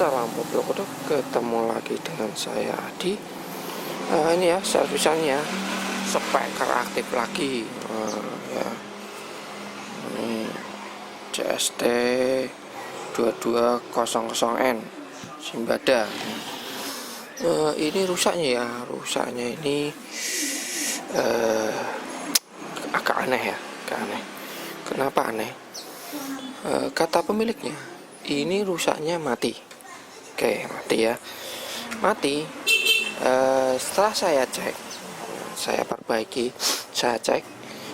Salam Bodoh, ketemu lagi dengan saya Adi. Ini ya servisannya, speaker aktif lagi. Ya. Ini CST 2200N Simbada. Ini rusaknya ini agak aneh ya, Kenapa aneh? Kata pemiliknya, ini rusaknya mati. Oke, mati ya. Mati. Setelah saya cek, saya perbaiki, saya cek,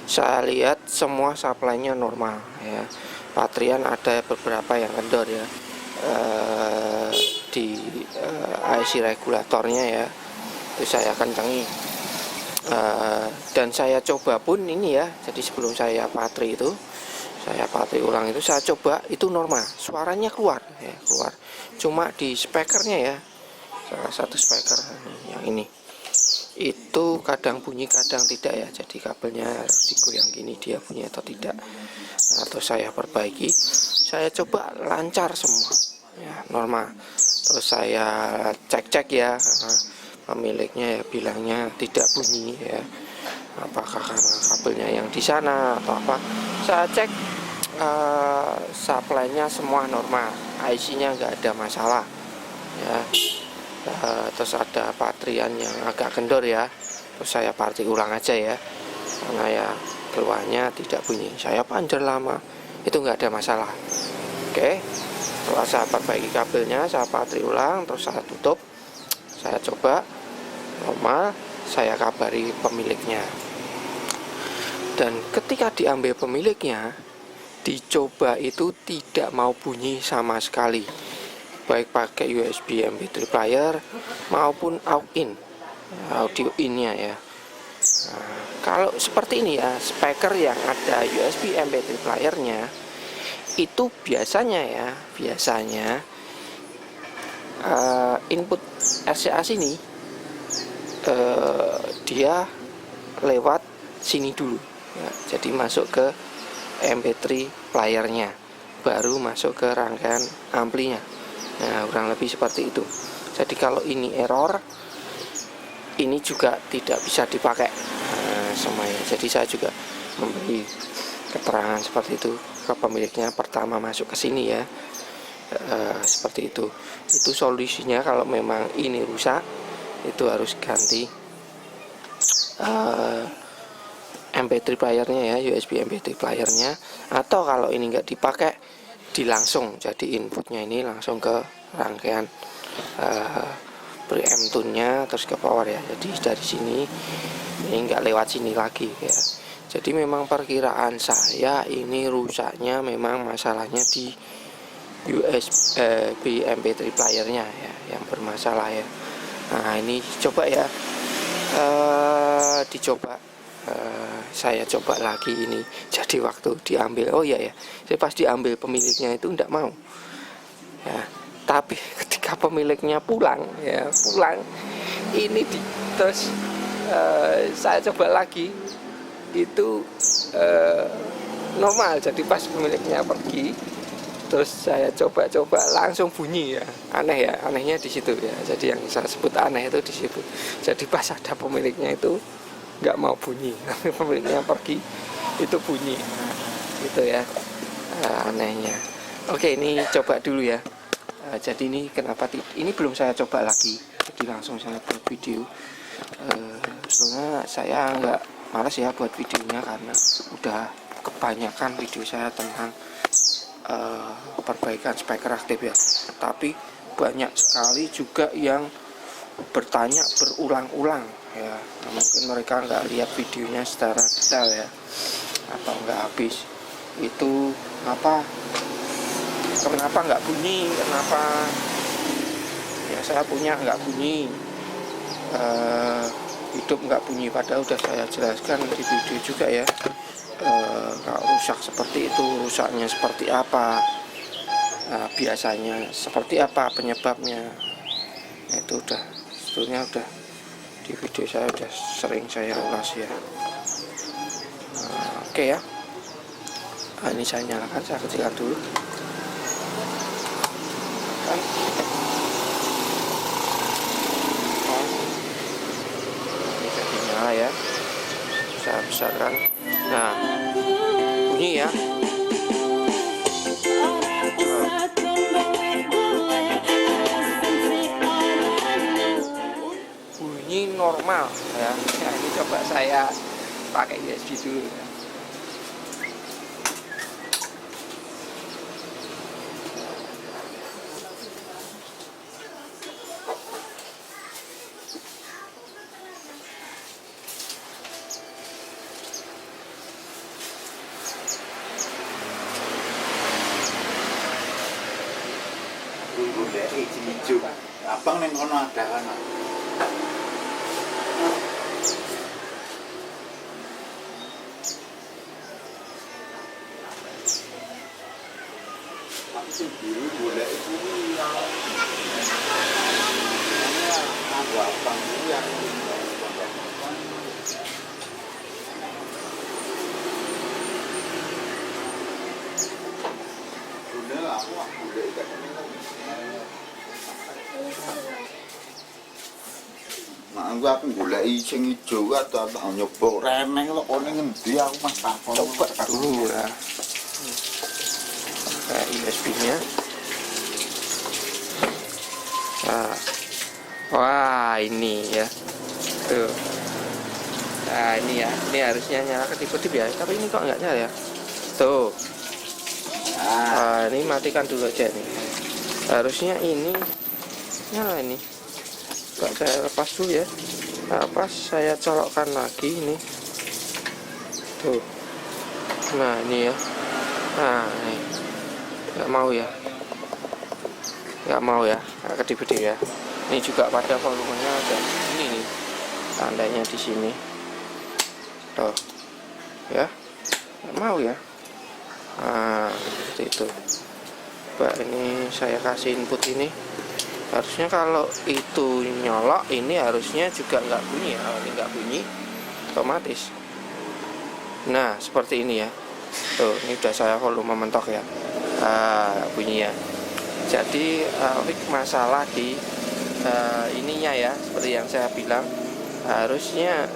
saya lihat semua supply-nya normal ya. Baterian ada beberapa yang kendor ya. Di IC regulatornya ya, itu saya kencengi. Dan saya coba pun ini ya. Jadi sebelum saya patri ulang itu saya coba, itu normal, suaranya keluar. Cuma di speakernya ya, salah satu speaker yang ini itu kadang bunyi kadang tidak ya. Jadi kabelnya harus digoyang gini, dia bunyi atau tidak. Atau saya perbaiki, saya coba lancar semua ya, normal. Terus saya cek ya, pemiliknya ya bilangnya tidak bunyi ya. Apakah karena kabelnya yang di sana atau apa? Saya cek, supply-nya semua normal, IC-nya nggak ada masalah ya. Terus ada baterian yang agak kendor ya, terus saya parti ulang aja ya, karena ya keluarnya tidak bunyi. Saya panjer lama, itu nggak ada masalah. Oke, setelah saya perbaiki kabelnya, saya patri ulang, terus saya tutup, saya coba normal, saya kabari pemiliknya. Dan ketika diambil pemiliknya, dicoba itu tidak mau bunyi sama sekali, baik pakai USB MP3 player maupun audio innya ya. Kalau seperti ini ya, speaker yang ada USB MP3 playernya itu biasanya input RCA sini dia lewat sini dulu ya, jadi masuk ke MP3 playernya, baru masuk ke rangkaian amplinya. Nah, kurang lebih seperti itu. Jadi kalau ini error, ini juga tidak bisa dipakai semuanya. Jadi saya juga memberi keterangan seperti itu ke pemiliknya. Pertama masuk ke sini ya, seperti itu. Itu solusinya kalau memang ini rusak, itu harus ganti MP3 playernya ya, USB MP3 playernya. Atau kalau ini nggak dipakai, dilangsung, jadi inputnya ini langsung ke rangkaian preamp tune-nya terus ke power ya. Jadi dari sini ini nggak lewat sini lagi ya. Jadi memang perkiraan saya ini rusaknya memang masalahnya di USB MP3 playernya ya, yang bermasalah ya. Nah, ini coba ya, saya coba lagi ini. Jadi waktu diambil, saya pas diambil pemiliknya itu enggak mau ya, tapi ketika pemiliknya pulang ini terus saya coba lagi, itu normal. Jadi pas pemiliknya pergi, terus saya coba langsung bunyi ya. Anehnya di situ ya. Jadi yang saya sebut aneh itu di situ. Jadi pas ada pemiliknya itu nggak mau bunyi, tapi pemiliknya pergi itu bunyi. Gitu ya, anehnya. Oke, ini coba dulu ya. Jadi ini kenapa ini belum saya coba lagi, jadi langsung saya buat video. Sebenarnya saya nggak malas ya buat videonya, karena udah kebanyakan video saya tentang perbaikan speaker aktif ya. Tapi banyak sekali juga yang bertanya berulang-ulang ya. Mungkin mereka nggak lihat videonya secara detail ya, atau nggak habis. Itu kenapa nggak bunyi, kenapa ya saya punya nggak bunyi, hidup nggak bunyi. Padahal udah saya jelaskan di video juga ya. Kalau rusak seperti itu, rusaknya seperti apa, biasanya seperti apa penyebabnya, itu sebetulnya udah di video saya udah sering saya ulas ya. Oke ya, ini saya nyalakan, saya kecilkan dulu. kan. Ini jadi nyala ya, saya besarkan. Nah, bunyi ya. Bunyi normal ya. Nah, ini coba saya pakai USB dulu ya. Hijau, abang neng kono ada kan? Aku biru boleh itu aku abang yang aku boleh ikan aku golek sing ijo atau nyoba reneng kok kene ngendi aku Mas takon. Coba dulu ya. Kayak USB-nya. Nah. Wah, ini ya. Tuh. Nah, ini ya. Ini harusnya nyala kedip-kedip ya, tapi ini kok nggak nyala ya. Tuh. Nah, ini matikan dulu aja nih. Harusnya ini nyala ini. Coba saya lepas dulu ya. Lepas saya colokkan lagi ini. Tuh. Nah, ini ya. Nah, ini. Nggak mau ya. Nggak mau ya. Nggak kedip-kedip ya. Ini juga pada volumenya ada ini nih. Tandanya di sini. Tuh. Ya. Nggak mau ya. Nah, seperti itu. Coba ini saya kasih input ini. Harusnya kalau itu nyolok, ini harusnya juga nggak bunyi ya. Kalau ini nggak bunyi, otomatis. Nah, seperti ini ya. Tuh, ini udah saya volume mentok ya. Bunyi ya. Jadi masalah di ininya ya, seperti yang saya bilang. Harusnya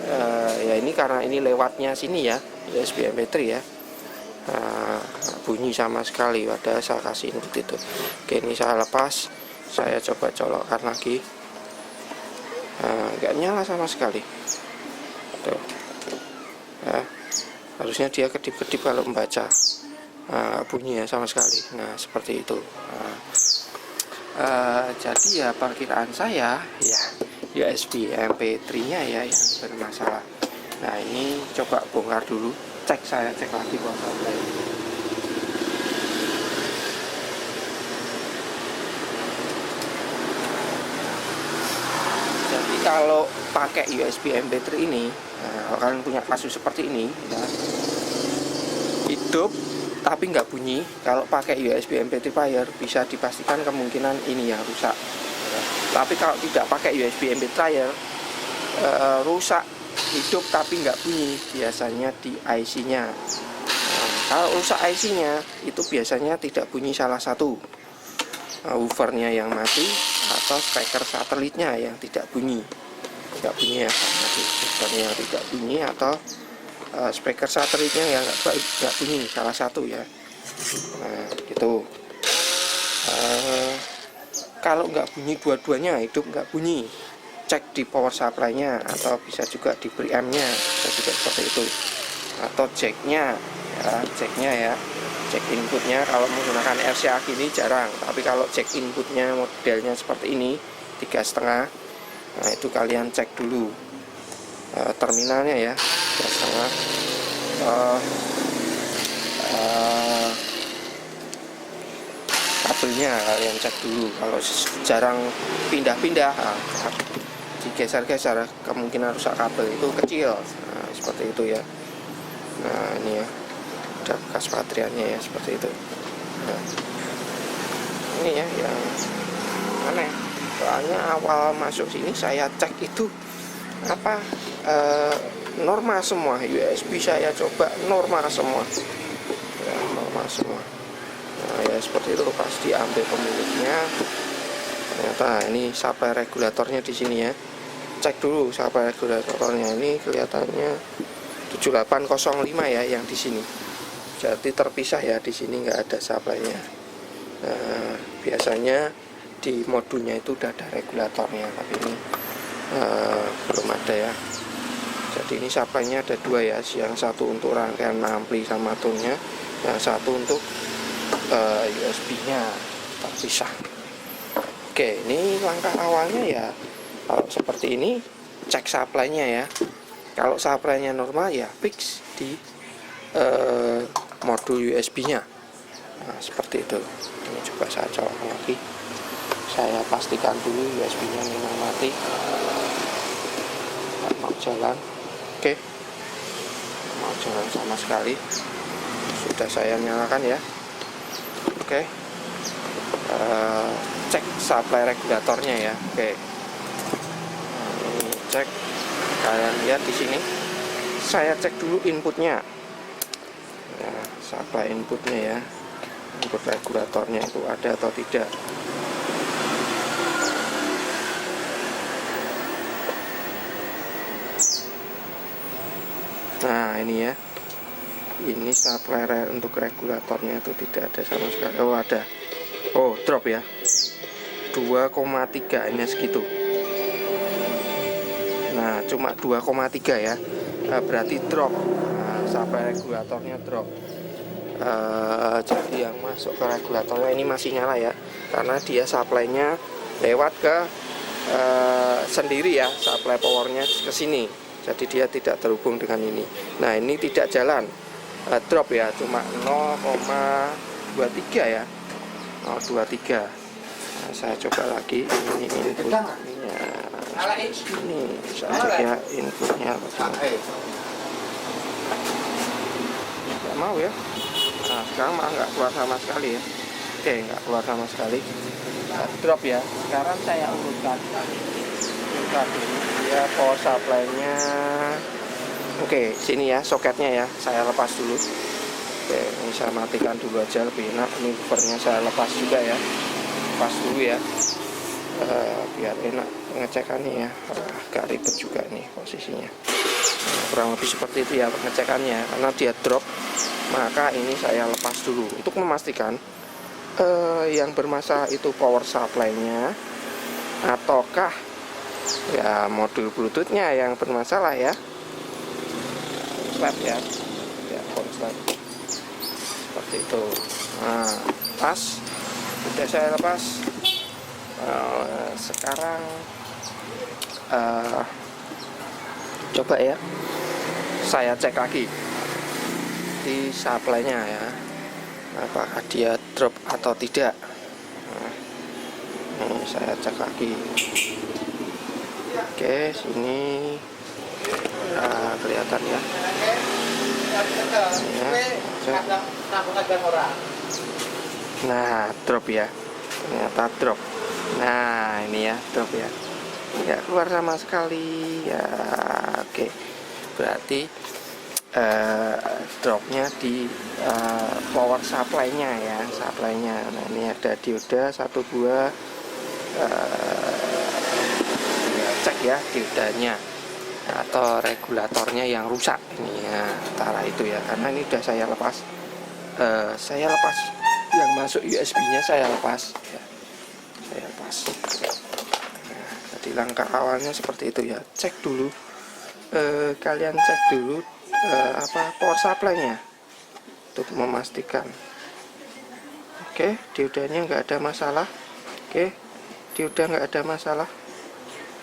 ya ini karena ini lewatnya sini ya, USB MP3 ya. Bunyi sama sekali, padahal saya kasih input itu. Oke, ini saya lepas. Saya coba colokkan lagi. Nggak nyala sama sekali. Tuh. Ya. Harusnya dia kedip-kedip kalau membaca. Bunyi ya sama sekali. Nah, seperti itu. Jadi ya perkiraan saya ya USB MP3 nya ya yang bermasalah. Nah, ini coba bongkar dulu. Saya cek lagi power. Kalau pakai USB MP3 ini, kalau kalian punya kasus seperti ini ya, hidup tapi nggak bunyi. Kalau pakai USB MP3 player bisa dipastikan kemungkinan ini ya rusak ya. Tapi kalau tidak pakai USB MP3 player, rusak hidup tapi nggak bunyi, biasanya di IC nya. Kalau rusak IC nya itu biasanya tidak bunyi salah satu, woofernya yang mati atau speaker satelitnya yang tidak bunyi ya, woofernya yang tidak bunyi atau speaker satelitnya yang nggak bunyi, salah satu ya. Nah, gitu. Kalau nggak bunyi dua-duanya, hidup nggak bunyi, cek di power supply-nya atau bisa juga di preamp-nya, bisa juga seperti itu. Atau jack-nya ya, jack inputnya kalau menggunakan RCA gini jarang, tapi kalau jack inputnya modelnya seperti ini 3,5, nah itu kalian cek dulu terminalnya ya, 3,5. Kabelnya kalian cek dulu, kalau jarang pindah-pindah, digeser-geser, kemungkinan rusak kabel itu kecil. Nah, seperti itu ya. Nah, ini ya, ada bekas baterainya ya, seperti itu. Nah, ini ya yang aneh, soalnya awal masuk sini saya cek itu apa, normal semua. USB saya coba normal semua ya, normal semua. Nah ya seperti itu, pas diambil pemiliknya ternyata ini supply regulatornya di sini ya. Cek dulu supply regulatornya, ini kelihatannya 7805 ya yang di sini. Jadi terpisah ya, di sini nggak ada supply-nya. Nah, biasanya di modulnya itu udah ada regulatornya, tapi ini belum ada ya. Jadi ini supply-nya ada dua ya, yang satu untuk rangkaian ampli sama tone-nya, yang satu untuk USB-nya terpisah. Oke, ini langkah awalnya ya. Kalau seperti ini cek supply-nya ya. Kalau supply-nya normal ya fix di modul USB-nya. Nah, seperti itu. Ini coba saya colokkan lagi. Saya pastikan dulu USB-nya memang mati. Nggak mau jalan. Oke. Nggak mau jalan sama sekali. Sudah saya nyalakan ya. Oke. Cek supply regulatornya ya. Oke. Nah, ini cek. Kalian lihat di sini. Saya cek dulu inputnya. Ya, supply inputnya ya, input regulatornya itu ada atau tidak. Nah ini ya, ini supply untuk regulatornya itu tidak ada sama sekali. Oh ada, oh drop ya, 2,3 ini segitu. Nah cuma 2,3 ya, berarti drop. Supply regulatornya drop. Jadi yang masuk ke regulatornya ini masih nyala ya, karena dia supply-nya lewat ke sendiri ya, supply powernya ke sini. Jadi dia tidak terhubung dengan ini. Nah ini tidak jalan, drop ya, cuma 0,23 ya, 0,23. Nah, saya coba lagi ini inputnya. Ini saya cek ya inputnya. Nggak mau ya. Nah sekarang malah nggak keluar sama sekali ya. Oke, nggak keluar sama sekali. Nah, drop ya. Sekarang saya urutkan ya power supply-nya. Oke, sini ya soketnya ya, saya lepas dulu. Oke, ini saya matikan dulu aja lebih enak. Ini buffernya saya lepas juga ya, lepas dulu ya, biar enak pengecekannya ya. Agak ribet juga nih posisinya. Nah, kurang lebih seperti itu ya pengecekannya, karena dia drop, maka ini saya lepas dulu untuk memastikan yang bermasalah itu power supply-nya ataukah ya modul bluetooth-nya yang bermasalah ya. Slap ya, ya slap seperti itu. Nah pas sudah saya lepas, sekarang coba ya saya cek lagi di supply-nya ya, apakah dia drop atau tidak. Nah, ini saya cek lagi. Oke, sini kelihatan ya. Nah, drop ya. Ternyata drop. Nah, ini ya, drop ya. Nggak keluar sama sekali ya. Oke. Berarti dropnya di power supply-nya ya, supply-nya. Nah, ini ada dioda 1 buah. Cek ya diodanya atau regulatornya yang rusak ini ya, antara itu ya, karena ini udah saya lepas. Saya lepas yang masuk USB-nya, saya lepas ya, saya lepas. Nah, jadi langkah awalnya seperti itu ya, cek dulu, kalian cek dulu power supply-nya untuk memastikan. Oke, diodanya nggak ada masalah. Oke, dioda nggak ada masalah.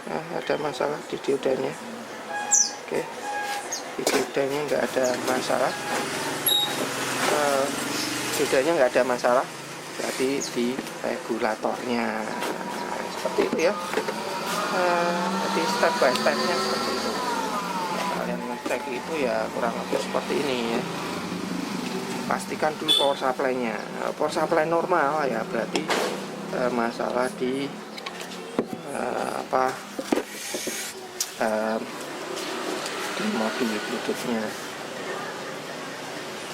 Nah, ada masalah di diodanya. Oke, di diodanya nggak ada masalah. Diodanya nggak ada masalah, berarti di regulatornya. Nah, seperti itu ya. Jadi step by stepnya seperti itu. Kalian ngecek itu ya kurang lebih seperti ini ya. Pastikan dulu power supply-nya. Power supply normal ya, berarti masalah di di modul bluetooth-nya.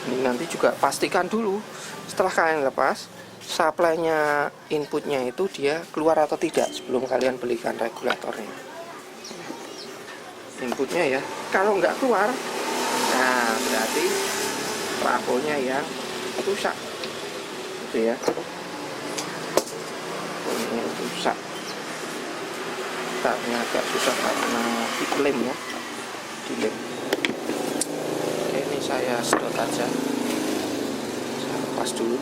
Ini nanti juga pastikan dulu setelah kalian lepas supply-nya, inputnya itu dia keluar atau tidak sebelum kalian belikan regulatornya. Inputnya ya, kalau nggak keluar, nah berarti trafonya yang rusak, gitu ya. Ini rusak, ini agak susah karena dilem ya, dilem. Oke, ini saya sedot aja, saya lepas dulu.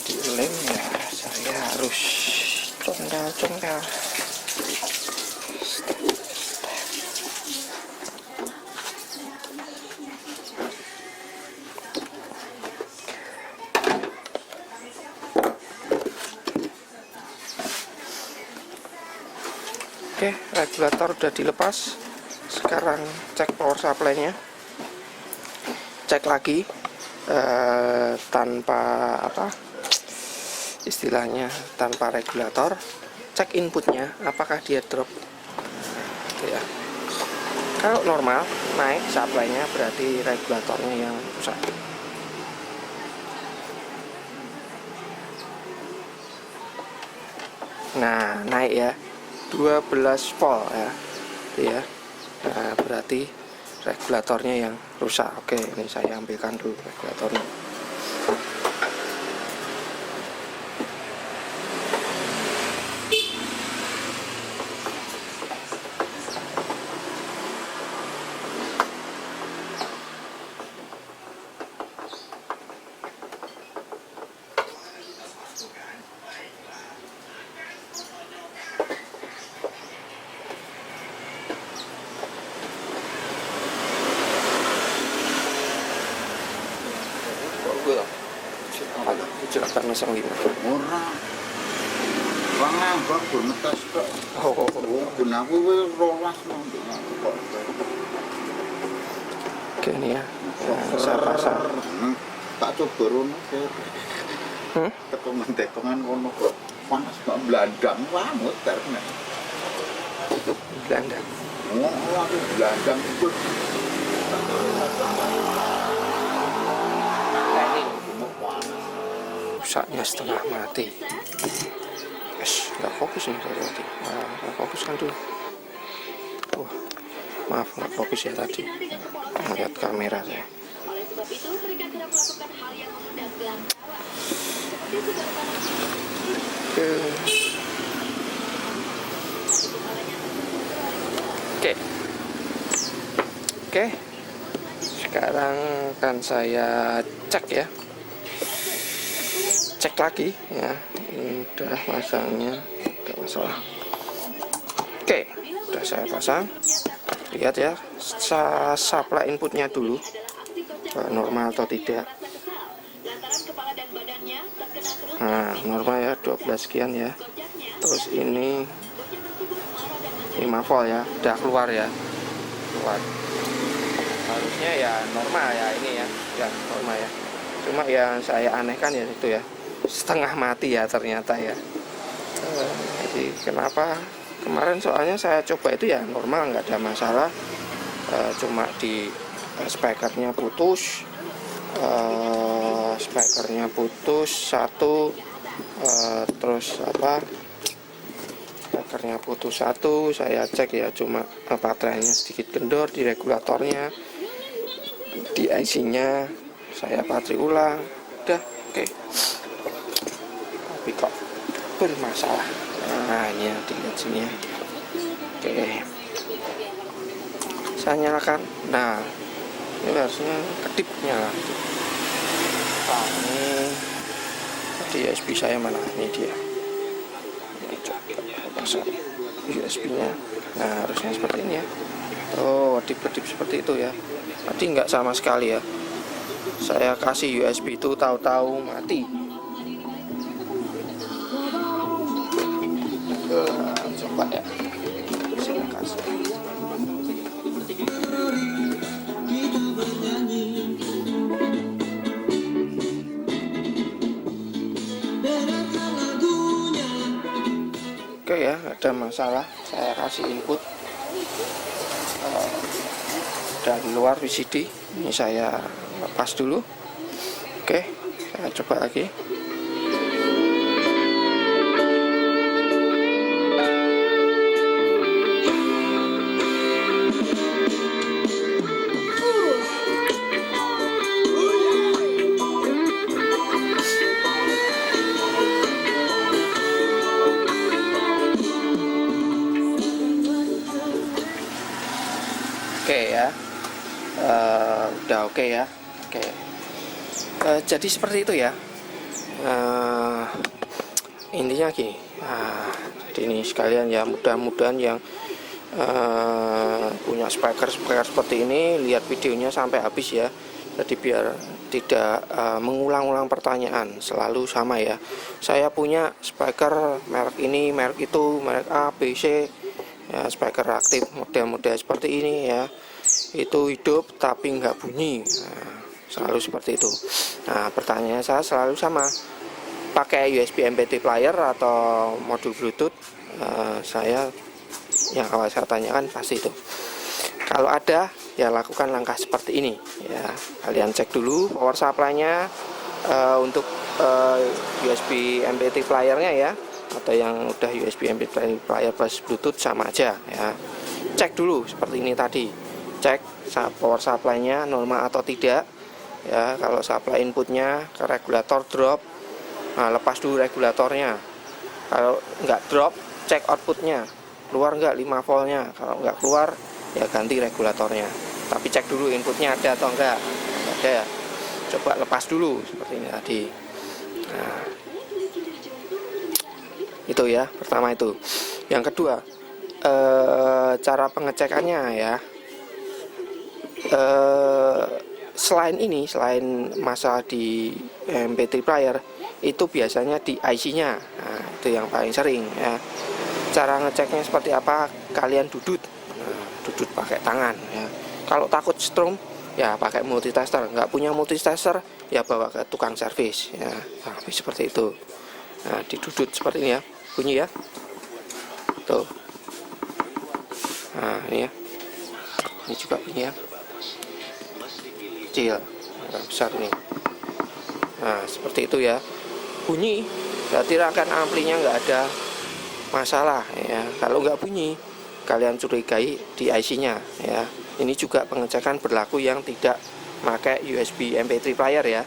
Dilem ya, saya harus congkel. Oke, regulator udah dilepas. Sekarang cek power supply-nya, cek lagi tanpa apa istilahnya, tanpa regulator, cek inputnya apakah dia drop ya. Kalau normal naik supply-nya berarti regulatornya yang rusak. Nah naik ya 12 volt ya, nah berarti regulatornya yang rusak. Oke, ini saya ambilkan dulu regulatornya. Jelaskan 05. Ora. Wong ngambak gur ngetes kok. Oh. Ben aku wis rolas kok. Oke ini ya, saya pasang. Tak coba rono kok. Tekongan kono kok. Panas kok blandang wah muter nek. Blandang. Oh, aku blandang itu. Rusaknya setengah mati. Nggak fokus nih tadi. Nggak fokuskan dulu. Maaf nggak fokus ya tadi. Lihat kamera saya. Oke. Sekarang kan saya cek ya. Cek lagi ya, ini udah pasangnya, tidak masalah. Oke, udah saya pasang. Lihat ya, supply inputnya dulu, normal atau tidak. Nah, normal ya, 12 sekian ya. Terus ini 5 volt ya, udah keluar ya, keluar. Harusnya ya normal ya ini ya, normal ya. Cuma yang saya anehkan ya itu ya, setengah mati ya ternyata ya. Jadi kenapa kemarin soalnya saya coba itu ya normal, nggak ada masalah, cuma di spekernya putus, satu, terus apa, spekernya putus satu, saya cek ya cuma baterainya sedikit kendor di regulatornya, di IC-nya saya patri ulang, udah oke. Tapi kok bermasalah. Nah ini ya, dilihat sini ya. Oke, saya nyalakan. Nah ini harusnya kedip nyala. Nah ini tadi USB saya mana? Ini dia. Ini coba pasang USB nya. Nah harusnya seperti ini ya. Oh, kedip-kedip seperti itu ya. Tadi nggak sama sekali ya. Saya kasih USB itu tahu-tahu mati. ya, nggak ada masalah. Saya kasih input dari luar VCD. Ini saya lepas dulu. Oke, saya coba lagi. Oke ya, udah oke ya. Oke, jadi seperti itu ya. Intinya gini. Jadi ini sekalian ya, mudah-mudahan yang punya speaker seperti ini lihat videonya sampai habis ya. Jadi biar tidak mengulang-ulang pertanyaan, selalu sama ya. Saya punya speaker merek ini, merek itu, merek A, B, C. Ya, speaker aktif model-model seperti ini ya, itu hidup tapi nggak bunyi. Selalu seperti itu. Nah, pertanyaan saya selalu sama, pakai USB MP3 player atau modul Bluetooth. Saya yang awal saya tanyakan pasti itu. Kalau ada ya lakukan langkah seperti ini ya. Kalian cek dulu power supply-nya untuk USB MP3 player-nya ya, atau yang udah USB MP3 player plus Bluetooth sama aja ya. Cek dulu seperti ini tadi, cek power supply-nya normal atau tidak ya. Kalau supply inputnya ke regulator drop, nah lepas dulu regulatornya. Kalau nggak drop, cek outputnya keluar nggak 5 voltnya. Kalau nggak keluar ya ganti regulatornya, tapi cek dulu inputnya ada atau enggak. Ada ya, coba lepas dulu seperti ini tadi. Nah, itu ya, pertama itu. Yang kedua, cara pengecekannya ya. Selain ini, selain masalah di MP3 player, itu biasanya di IC-nya. Nah, itu yang paling sering ya. Cara ngeceknya seperti apa? Kalian dudut, dudut pakai tangan ya. Kalau takut strom ya pakai multitester. Nggak punya multitester ya bawa ke tukang servis ya. Nah, seperti itu. Nah, didudut seperti ini ya, bunyi ya. Tuh. Nah, ini ya. Ini juga bunyi ya. Kecil, besar nih. Nah, seperti itu ya. Bunyi, berarti rangkaian amplinya nggak ada masalah ya. Kalau nggak bunyi, kalian curigai di IC-nya ya. Ini juga pengecekan berlaku yang tidak pakai USB MP3 player ya.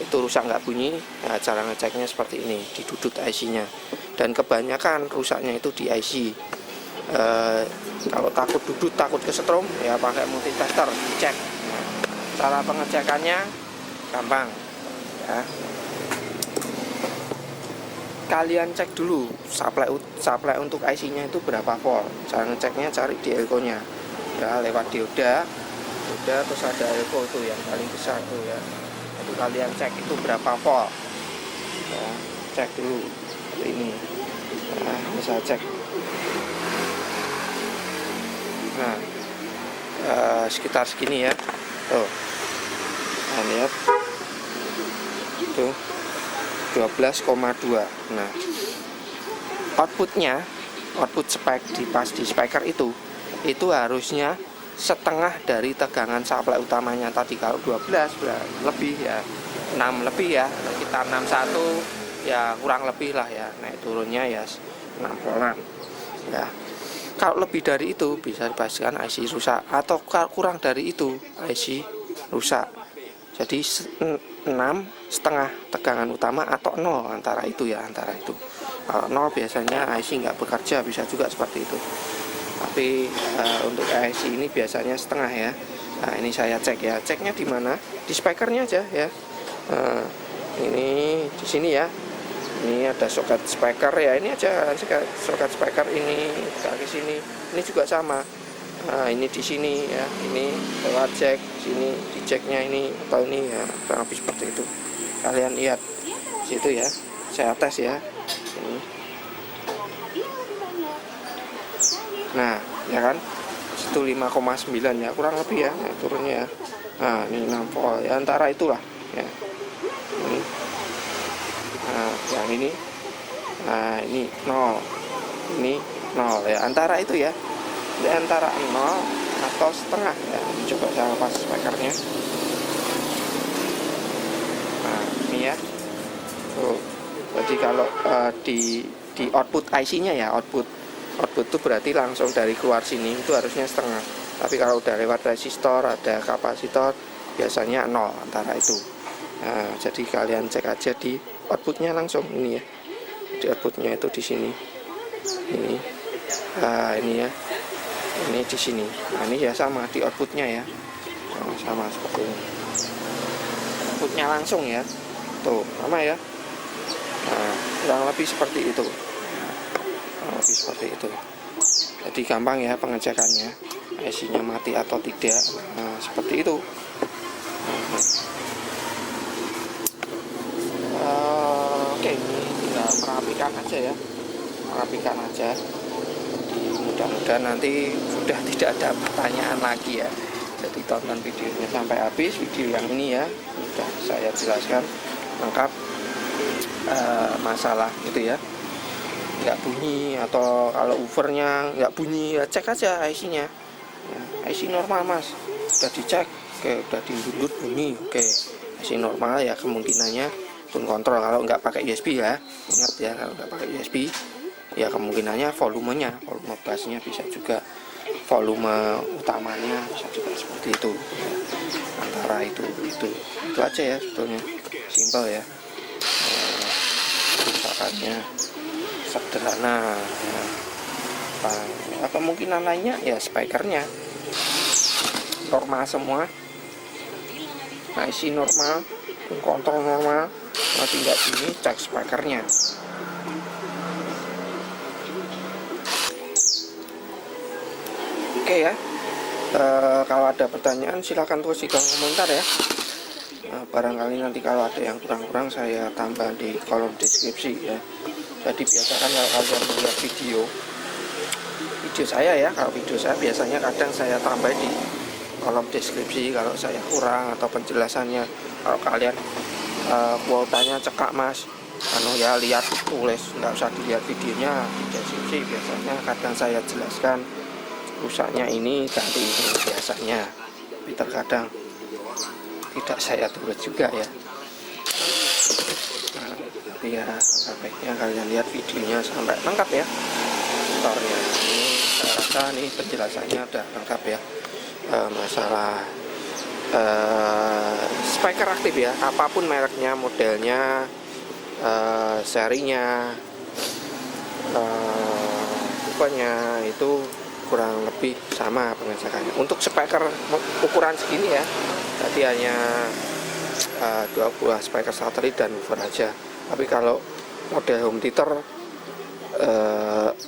Itu rusak nggak bunyi, ya cara ngeceknya seperti ini, didudut IC-nya. Dan kebanyakan rusaknya itu di IC. Kalau takut dudut, takut kesetrum ya pakai multitester, dicek. Cara pengecekannya gampang ya. Kalian cek dulu supply untuk IC-nya itu berapa volt. Cara ngeceknya cari di elko-nya ya, lewat dioda terus ada elko tuh yang paling besar tuh ya. Itu kalian cek itu berapa volt ya, cek dulu seperti ini. Nah, bisa cek. Nah, sekitar segini ya. Tuh, nah, lihat tuh 12,2. Nah, output spek di speaker itu harusnya setengah dari tegangan supply utamanya tadi. Kalau 12 lebih ya, 6 lebih ya, kita 61 ya, kurang lebih lah ya, naik turunnya ya 6 voltan ya. Kalau lebih dari itu bisa dipastikan IC rusak, atau kurang dari itu IC rusak. Jadi 6 setengah tegangan utama atau 0, antara itu ya, antara itu. Kalau 0 biasanya IC nggak bekerja, bisa juga seperti itu. Tapi untuk IC ini biasanya setengah ya. Nah, ini saya cek ya. Ceknya di mana? Di speakernya aja ya. Ini di sini ya. Ini ada soket speaker ya. Ini aja soket speaker ini ke sini. Ini juga sama. Nah, ini di sini ya. Ini lewat jack sini, di jacknya ini atau ini ya, kurang lebih seperti itu. Kalian lihat situ ya. Saya tes ya. Ini. Nah, ya kan, situ 5,9 ya, kurang lebih ya, turunnya ya. Nah, ini 6 volt ya, antara itulah ya. Ini. Nah, yang ini, nah ini 0, ini 0 ya, antara itu ya, di antara 0 atau setengah ya. Coba saya lepas spekernya. Nah ini ya, tuh. Jadi kalau di output IC-nya ya, output itu berarti langsung dari keluar sini itu harusnya setengah. Tapi kalau udah lewat resistor, ada kapasitor, biasanya 0 antara itu. Nah, jadi kalian cek aja di outputnya langsung ini ya. Di outputnya itu di sini. Ini. Nah, ini ya. Ini di sini. Nah, ini ya sama di outputnya ya. Sama seperti ini. Outputnya langsung ya. Tuh, sama ya. Nah, kurang lebih seperti itu. Kurang lebih seperti itu. Jadi gampang ya pengecekannya. IC-nya mati atau tidak. Nah, seperti itu. Oke, ini tinggal merapikan aja ya, merapikan aja. Mudah-mudahan nanti sudah tidak ada pertanyaan lagi ya. Jadi tonton videonya sampai habis, video yang ini ya sudah saya jelaskan lengkap masalah gitu ya, nggak bunyi atau kalau overnya nggak bunyi ya cek aja IC-nya ya, IC normal mas, sudah dicek, oke, udah diundut bunyi, oke, IC normal ya, kemungkinannya pun kontrol. Kalau nggak pakai USB ya, ingat ya, kalau nggak pakai USB ya kemungkinannya volume bassnya bisa juga, volume utamanya bisa juga seperti itu ya. Antara itu aja ya, sebetulnya simple ya, misalkannya sederhana ya. Kemungkinan lainnya ya speakernya normal semua, IC normal, kontrol normal, nanti nggak bunyi, cek speakernya. Oke ya, kalau ada pertanyaan silahkan tulis di kolom komentar ya. Barangkali nanti kalau ada yang kurang-kurang saya tambah di kolom deskripsi ya. Jadi biasakan kalau kalian melihat video saya ya, kalau video saya biasanya kadang saya tambah di kolom deskripsi kalau saya kurang atau penjelasannya. Kalau kalian kuotanya cekak mas, ya lihat tulis, nggak usah dilihat videonya di deskripsi. Biasanya kadang saya jelaskan rusaknya ini ganti ini biasanya, tapi terkadang tidak saya tulis juga ya. Nah, tapi ya sebaiknya kalian lihat videonya sampai lengkap ya, tutorialnya. Ini saya rasa nih penjelasannya udah lengkap ya, masalah speaker aktif ya, apapun mereknya, modelnya, serinya, tipenya itu kurang lebih sama pengecekannya. Untuk speaker ukuran segini ya, tadi hanya 2 buah speaker satelit dan woofer aja. Tapi kalau model home theater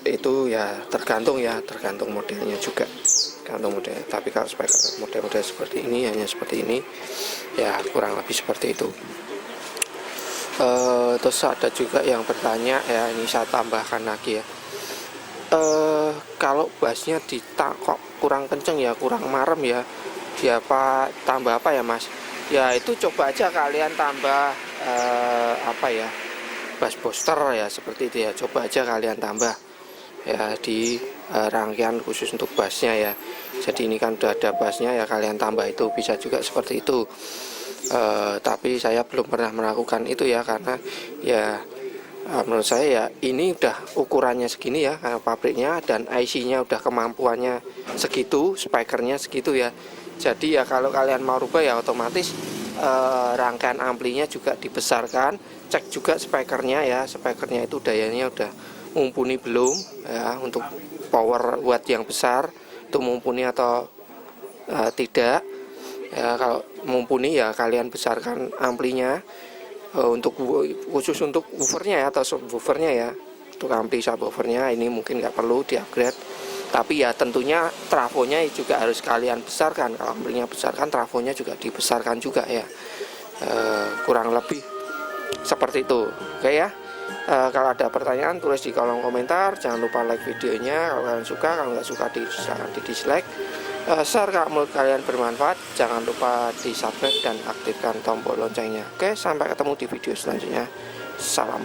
itu ya tergantung modelnya juga, tergantung model. Tapi kalau speaker model-model seperti ini, hanya seperti ini ya, kurang lebih seperti itu. Terus ada juga yang bertanya ya, ini saya tambahkan lagi ya, kalau bassnya kok kurang kenceng ya, kurang marem ya, tambah apa ya mas? Ya itu coba aja kalian tambah bass booster ya, seperti itu ya. Coba aja kalian tambah ya di rangkaian khusus untuk bassnya ya. Jadi ini kan udah ada bassnya ya, kalian tambah itu bisa juga seperti itu. Tapi saya belum pernah melakukan itu ya, karena ya menurut saya ya ini udah ukurannya segini ya, pabriknya, dan IC-nya udah kemampuannya segitu, speakernya segitu ya. Jadi ya kalau kalian mau rubah ya otomatis rangkaian amplinya juga dibesarkan. Cek juga speakernya ya, speakernya itu dayanya udah mumpuni belum ya, untuk power buat yang besar itu mumpuni atau tidak ya. Kalau mumpuni ya kalian besarkan amplinya. Untuk khusus untuk woofernya ya, atau subwoofernya ya, untuk ampli subwoofernya ini mungkin nggak perlu di upgrade, tapi ya tentunya trafonya juga harus kalian besarkan. Kalau amplinya besarkan, trafonya juga dibesarkan juga ya, kurang lebih seperti itu. Oke ya, kalau ada pertanyaan tulis di kolom komentar, jangan lupa like videonya kalau kalian suka, kalau nggak suka silahkan di dislike. Share kalau menurut kalian bermanfaat, jangan lupa di subscribe dan aktifkan tombol loncengnya. Oke, sampai ketemu di video selanjutnya. Salam